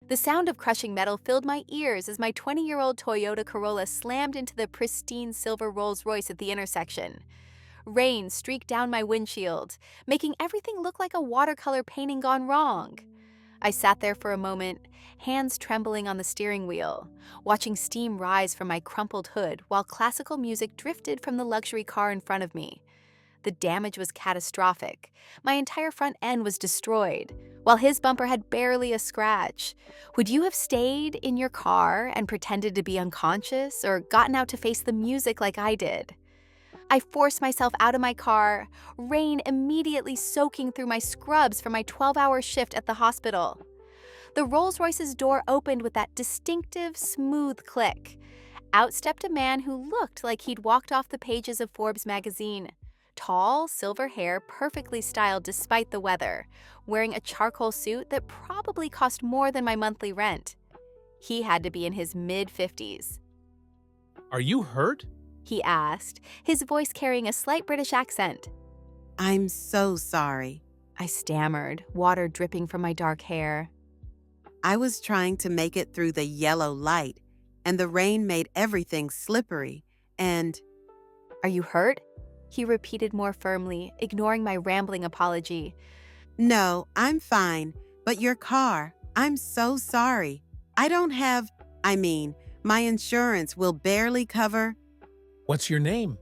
The sound of crushing metal filled my ears as my 20-year-old Toyota Corolla slammed into the pristine silver Rolls-Royce at the intersection. Rain streaked down my windshield, making everything look like a watercolor painting gone wrong. I sat there for a moment, hands trembling on the steering wheel, watching steam rise from my crumpled hood while classical music drifted from the luxury car in front of me. The damage was catastrophic. My entire front end was destroyed, while his bumper had barely a scratch. Would you have stayed in your car and pretended to be unconscious, or gotten out to face the music like I did? I forced myself out of my car, rain immediately soaking through my scrubs from my 12-hour shift at the hospital. The Rolls-Royce's door opened with that distinctive, smooth click. Out stepped a man who looked like he'd walked off the pages of Forbes magazine. Tall, silver hair, perfectly styled despite the weather, wearing a charcoal suit that probably cost more than my monthly rent. He had to be in his mid-50s. Are you hurt? He asked, his voice carrying a slight British accent. I'm so sorry. I stammered, water dripping from my dark hair. I was trying to make it through the yellow light, and the rain made everything slippery, and… Are you hurt? He repeated more firmly, ignoring my rambling apology. No, I'm fine, but your car, I'm so sorry. My insurance will barely cover… What's your name?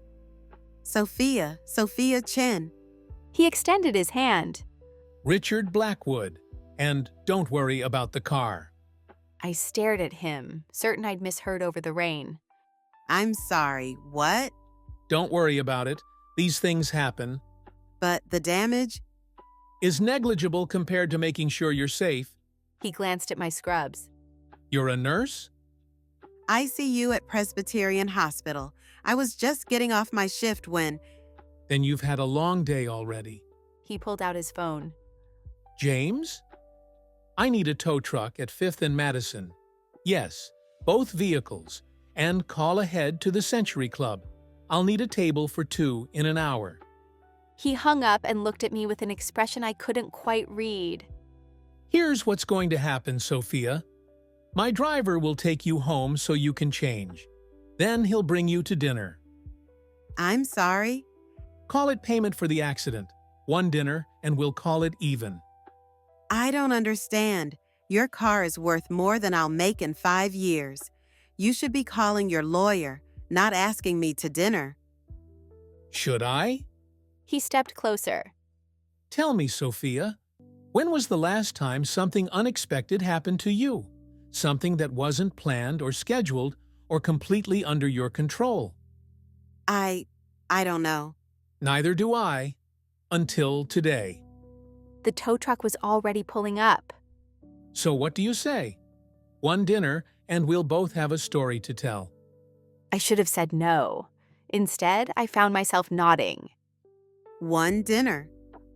Sophia Chen. He extended his hand. Richard Blackwood. And don't worry about the car. I stared at him, certain I'd misheard over the rain. I'm sorry, what? Don't worry about it. These things happen. But the damage? Is negligible compared to making sure you're safe. He glanced at my scrubs. You're a nurse? I see you at Presbyterian Hospital. I was just getting off my shift when… Then you've had a long day already. He pulled out his phone. James? I need a tow truck at 5th and Madison. Yes, both vehicles. And call ahead to the Century Club. I'll need a table for 2 in an hour. He hung up and looked at me with an expression I couldn't quite read. Here's what's going to happen, Sophia. My driver will take you home so you can change. Then he'll bring you to dinner. I'm sorry? Call it payment for the accident. 1 dinner, and we'll call it even. I don't understand. Your car is worth more than I'll make in 5 years. You should be calling your lawyer, not asking me to dinner. Should I? He stepped closer. Tell me, Sophia, when was the last time something unexpected happened to you? Something that wasn't planned or scheduled or completely under your control? I don't know. Neither do I. Until today. The tow truck was already pulling up. So what do you say? 1 dinner, and we'll both have a story to tell. I should have said no. Instead, I found myself nodding. 1 dinner.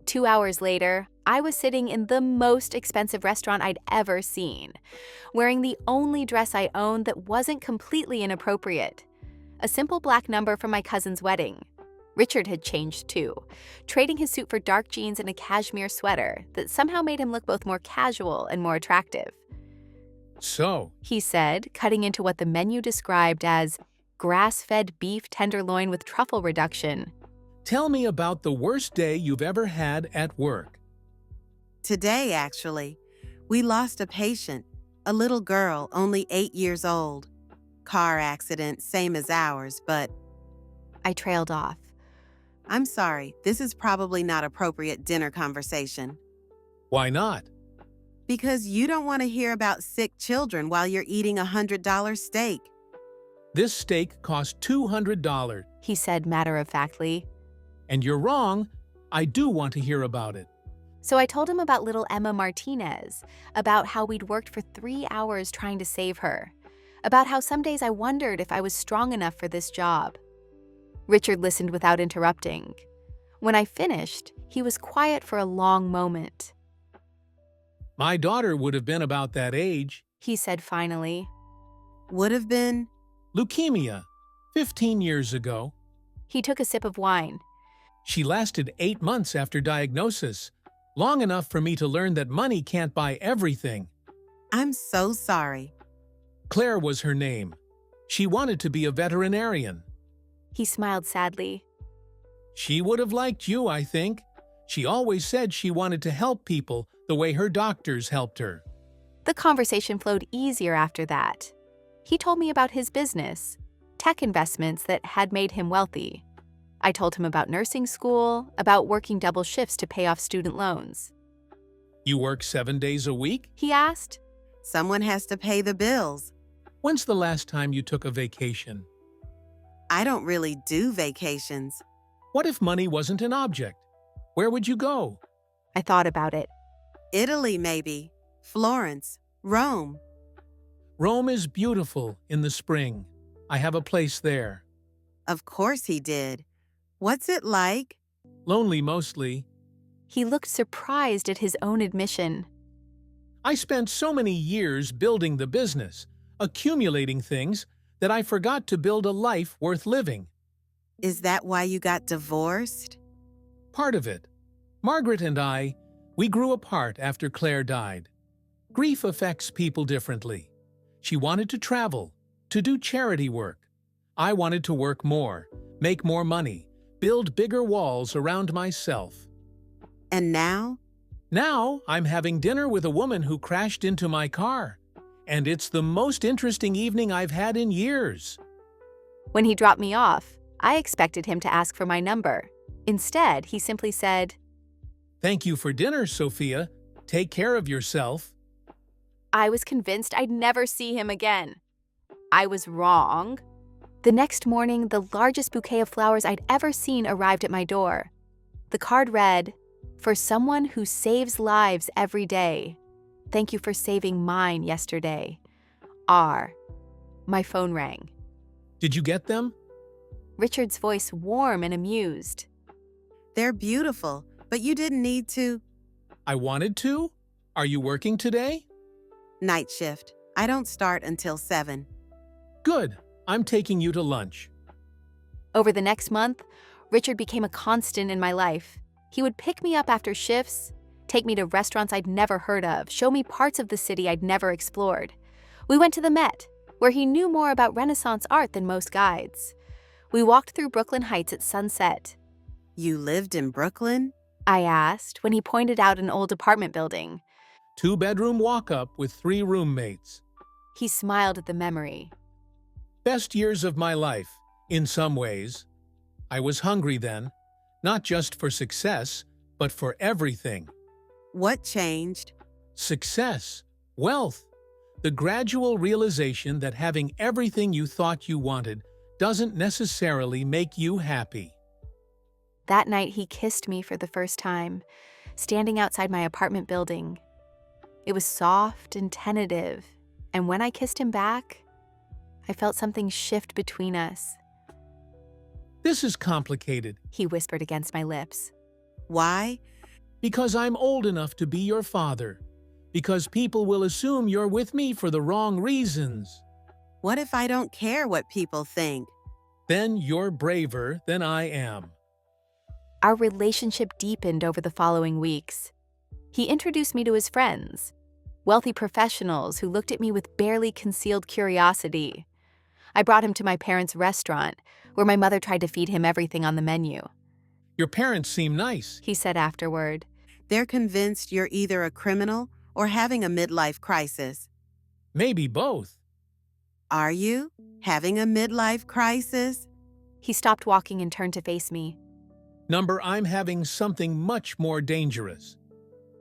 2 hours later, I was sitting in the most expensive restaurant I'd ever seen, wearing the only dress I owned that wasn't completely inappropriate. A simple black number from my cousin's wedding. Richard had changed too, trading his suit for dark jeans and a cashmere sweater that somehow made him look both more casual and more attractive. So, He said, cutting into what the menu described as grass-fed beef tenderloin with truffle reduction. tell me about the worst day you've ever had at work. Today, actually. We lost a patient, a little girl, only 8 years old. Car accident, same as ours, but… I trailed off. I'm sorry, this is probably not appropriate dinner conversation. Why not? Because you don't want to hear about sick children while you're eating a $100 steak. This steak cost $200. He said matter-of-factly. And you're wrong. I do want to hear about it. So I told him about little Emma Martinez, about how we'd worked for 3 hours trying to save her, about how some days I wondered if I was strong enough for this job. Richard listened without interrupting. When I finished, he was quiet for a long moment. My daughter would have been about that age. He said finally. Would have been… Leukemia, 15 years ago. He took a sip of wine. She lasted 8 months after diagnosis, long enough for me to learn that money can't buy everything. I'm so sorry. Claire was her name. She wanted to be a veterinarian. He smiled sadly. She would have liked you, I think. She always said she wanted to help people the way her doctors helped her. The conversation flowed easier after that. He told me about his business, tech investments that had made him wealthy. I told him about nursing school, about working double shifts to pay off student loans. You work 7 days a week? He asked. Someone has to pay the bills. When's the last time you took a vacation? I don't really do vacations. What if money wasn't an object? Where would you go? I thought about it. Italy, maybe. Florence. Rome. Rome is beautiful in the spring. I have a place there. Of course he did. What's it like? Lonely mostly. He looked surprised at his own admission. I spent so many years building the business, accumulating things, that I forgot to build a life worth living. Is that why you got divorced? Part of it. Margaret and we grew apart after Claire died. Grief affects people differently. She wanted to travel, to do charity work. I wanted to work more, make more money, build bigger walls around myself. And now? Now I'm having dinner with a woman who crashed into my car. And it's the most interesting evening I've had in years. When he dropped me off, I expected him to ask for my number. Instead, he simply said, Thank you for dinner, Sophia. Take care of yourself. I was convinced I'd never see him again. I was wrong. The next morning, the largest bouquet of flowers I'd ever seen arrived at my door. The card read, For someone who saves lives every day. Thank you for saving mine yesterday. R. My phone rang. Did you get them? Richard's voice warm and amused. They're beautiful, but you didn't need to. I wanted to? Are you working today? Night shift. I don't start until 7. Good. I'm taking you to lunch. Over the next month, Richard became a constant in my life. He would pick me up after shifts, take me to restaurants I'd never heard of, show me parts of the city I'd never explored. We went to the Met, where he knew more about Renaissance art than most guides. We walked through Brooklyn Heights at sunset. You lived in Brooklyn? I asked when he pointed out an old apartment building. 2-bedroom walk-up with 3 roommates. He smiled at the memory. Best years of my life, in some ways. I was hungry then, not just for success, but for everything. What changed? Success, wealth, the gradual realization that having everything you thought you wanted doesn't necessarily make you happy. That night, he kissed me for the first time, standing outside my apartment building. It was soft and tentative, and when I kissed him back, I felt something shift between us. This is complicated. He whispered against my lips. Why? Because I'm old enough to be your father. Because people will assume you're with me for the wrong reasons. What if I don't care what people think? Then you're braver than I am. Our relationship deepened over the following weeks. He introduced me to his friends, wealthy professionals who looked at me with barely concealed curiosity. I brought him to my parents' restaurant, where my mother tried to feed him everything on the menu. Your parents seem nice. He said afterward. They're convinced you're either a criminal or having a midlife crisis. Maybe both. Are you having a midlife crisis? He stopped walking and turned to face me. Number, I'm having something much more dangerous.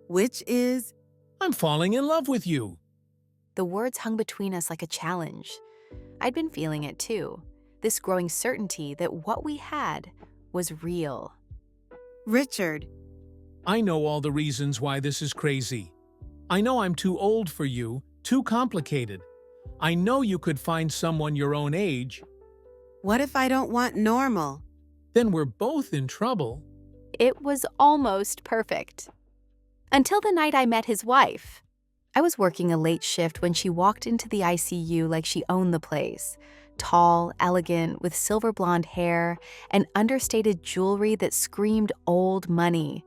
Which is? I'm falling in love with you. The words hung between us like a challenge. I'd been feeling it too, this growing certainty that what we had was real. Richard. I know all the reasons why this is crazy. I know I'm too old for you, too complicated. I know you could find someone your own age. What if I don't want normal? Then we're both in trouble. It was almost perfect. Until the night I met his wife. I was working a late shift when she walked into the ICU like she owned the place. Tall, elegant, with silver blonde hair and understated jewelry that screamed old money.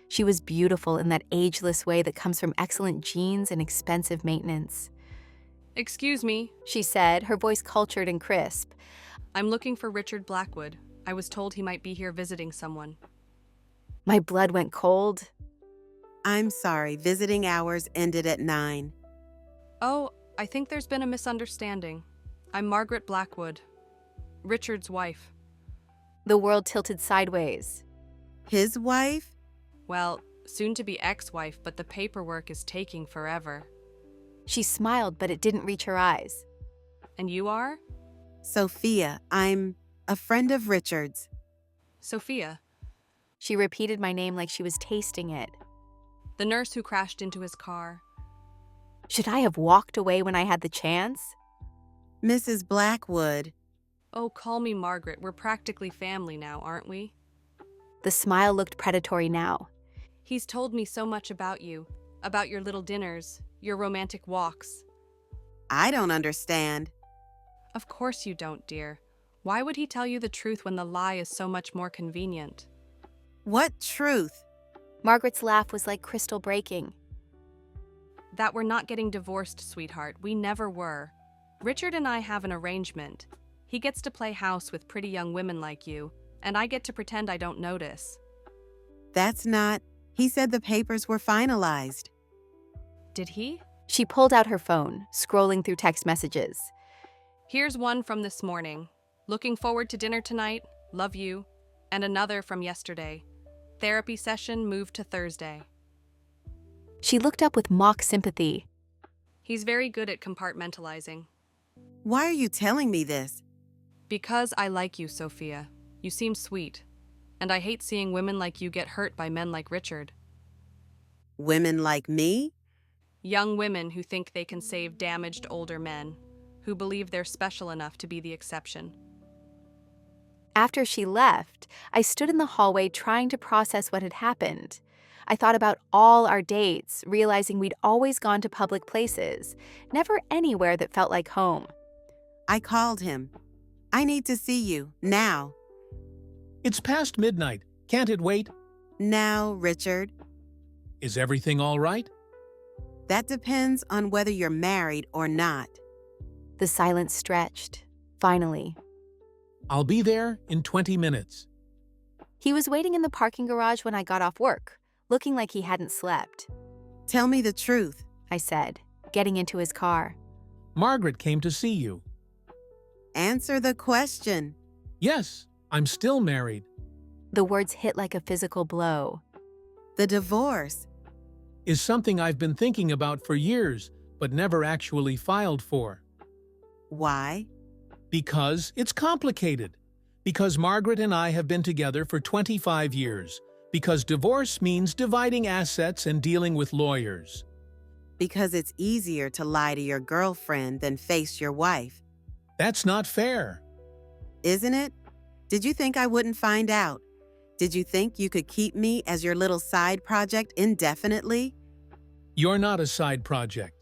She was beautiful in that ageless way that comes from excellent genes and expensive maintenance. Excuse me, She said, her voice cultured and crisp. I'm looking for Richard Blackwood. I was told he might be here visiting someone. My blood went cold. I'm sorry, visiting hours ended at 9. Oh, I think there's been a misunderstanding. I'm Margaret Blackwood, Richard's wife. The world tilted sideways. His wife? Well, soon to be ex-wife, but the paperwork is taking forever. She smiled, but it didn't reach her eyes. And you are? Sophia, I'm a friend of Richard's. Sophia, She repeated my name like she was tasting it. the nurse who crashed into his car. Should I have walked away when I had the chance? Mrs. Blackwood. Oh, call me Margaret. We're practically family now, aren't we? The smile looked predatory now. He's told me so much about you, about your little dinners, your romantic walks. I don't understand. Of course you don't, dear. Why would he tell you the truth when the lie is so much more convenient? What truth? Margaret's laugh was like crystal breaking. That we're not getting divorced, sweetheart. We never were. Richard and I have an arrangement. He gets to play house with pretty young women like you, and I get to pretend I don't notice. That's not. He said the papers were finalized. Did he? She pulled out her phone, scrolling through text messages. Here's one from this morning. Looking forward to dinner tonight. Love you. And another from yesterday. Therapy session moved to Thursday. She looked up with mock sympathy. He's very good at compartmentalizing. Why are you telling me this? Because I like you, Sophia. You seem sweet. And I hate seeing women like you get hurt by men like Richard. Women like me? Young women who think they can save damaged older men, who believe they're special enough to be the exception. After she left, I stood in the hallway trying to process what had happened. I thought about all our dates, realizing we'd always gone to public places, never anywhere that felt like home. I called him. I need to see you, now. It's past midnight. Can't it wait? Now, Richard. Is everything all right? That depends on whether you're married or not. The silence stretched. Finally, I'll be there in 20 minutes. he was waiting in the parking garage when I got off work, looking like he hadn't slept. Tell me the truth. I said, getting into his car. Margaret came to see you. Answer the question. Yes, I'm still married. The words hit like a physical blow. The divorce. Is something I've been thinking about for years, but never actually filed for. Why? Because it's complicated. Because Margaret and I have been together for 25 years. Because divorce means dividing assets and dealing with lawyers. Because it's easier to lie to your girlfriend than face your wife. That's not fair. Isn't it? Did you think I wouldn't find out? Did you think you could keep me as your little side project indefinitely? You're not a side project.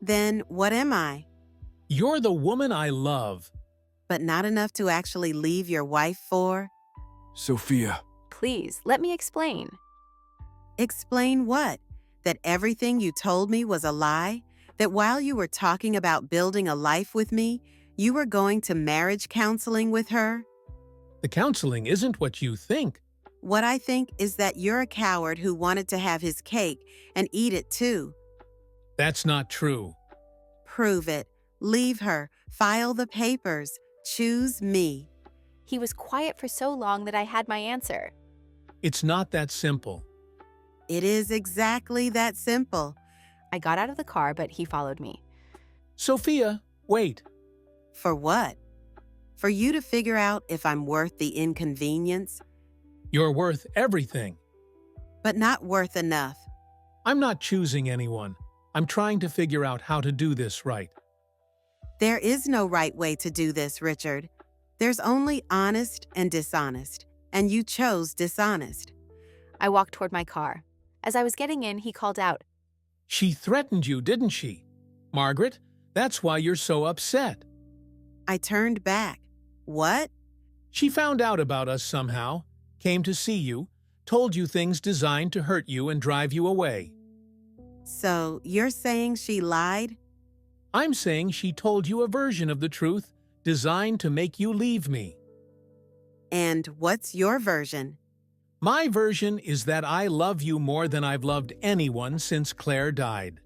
Then what am I? You're the woman I love. But not enough to actually leave your wife for? Sophia. Please, let me explain. Explain what? That everything you told me was a lie? That while you were talking about building a life with me, you were going to marriage counseling with her? The counseling isn't what you think. What I think is that you're a coward who wanted to have his cake and eat it too. That's not true. Prove it. Leave her. File the papers. Choose me. He was quiet for so long that I had my answer. It's not that simple. It is exactly that simple. I got out of the car, but he followed me. Sophia, wait. For what? For you to figure out if I'm worth the inconvenience, You're worth everything. but not worth enough. I'm not choosing anyone. I'm trying to figure out how to do this right. There is no right way to do this, Richard. There's only honest and dishonest, and you chose dishonest. I walked toward my car. As I was getting in, he called out, She threatened you, didn't she? Margaret, that's why you're so upset. I turned back. What? She found out about us somehow, came to see you, told you things designed to hurt you and drive you away. So you're saying she lied? I'm saying she told you a version of the truth designed to make you leave me. And what's your version? My version is that I love you more than I've loved anyone since Claire died.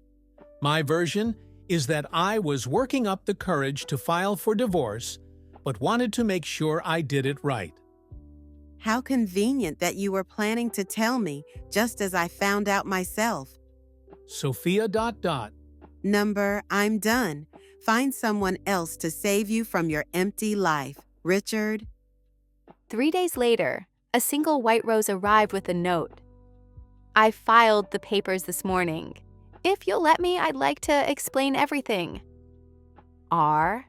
My version is that I was working up the courage to file for divorce, but wanted to make sure I did it right. How convenient that you were planning to tell me just as I found out myself. Sophia... Number, I'm done. Find someone else to save you from your empty life. Richard. 3 days later, a single white rose arrived with a note. I filed the papers this morning. If you'll let me, I'd like to explain everything. R.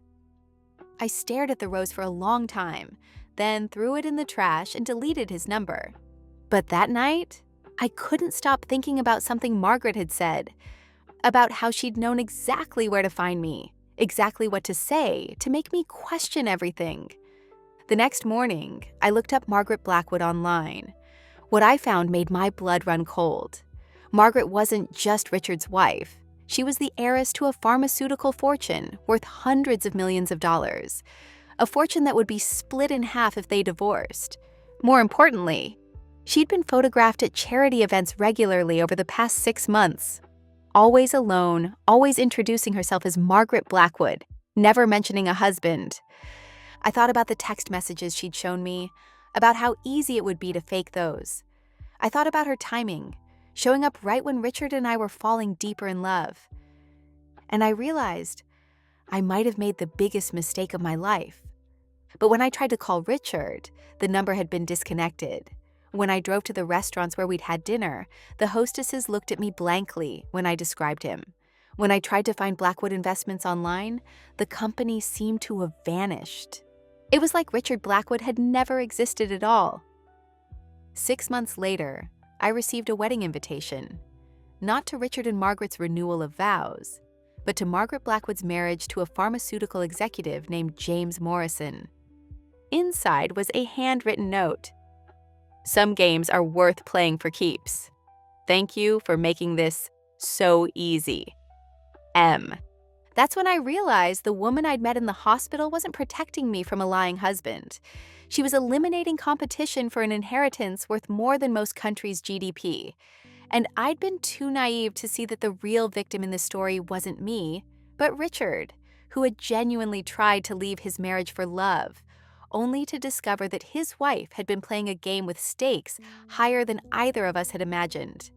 I stared at the rose for a long time, then threw it in the trash and deleted his number. But that night, I couldn't stop thinking about something Margaret had said, about how she'd known exactly where to find me, exactly what to say to make me question everything. The next morning, I looked up Margaret Blackwood online. What I found made my blood run cold. Margaret wasn't just Richard's wife. She was the heiress to a pharmaceutical fortune worth hundreds of millions of dollars, a fortune that would be split in half if they divorced. More importantly, she'd been photographed at charity events regularly over the past 6 months, always alone, always introducing herself as Margaret Blackwood, never mentioning a husband. I thought about the text messages she'd shown me, about how easy it would be to fake those. I thought about her timing, showing up right when Richard and I were falling deeper in love. And I realized I might have made the biggest mistake of my life. But when I tried to call Richard, the number had been disconnected. When I drove to the restaurants where we'd had dinner, the hostesses looked at me blankly when I described him. When I tried to find Blackwood Investments online, the company seemed to have vanished. It was like Richard Blackwood had never existed at all. 6 months later, I received a wedding invitation, not to Richard and Margaret's renewal of vows, but to Margaret Blackwood's marriage to a pharmaceutical executive named James Morrison. Inside was a handwritten note. Some games are worth playing for keeps. Thank you for making this so easy. M. That's when I realized the woman I'd met in the hospital wasn't protecting me from a lying husband. She was eliminating competition for an inheritance worth more than most countries' GDP. And I'd been too naive to see that the real victim in this story wasn't me, but Richard, who had genuinely tried to leave his marriage for love, only to discover that his wife had been playing a game with stakes higher than either of us had imagined.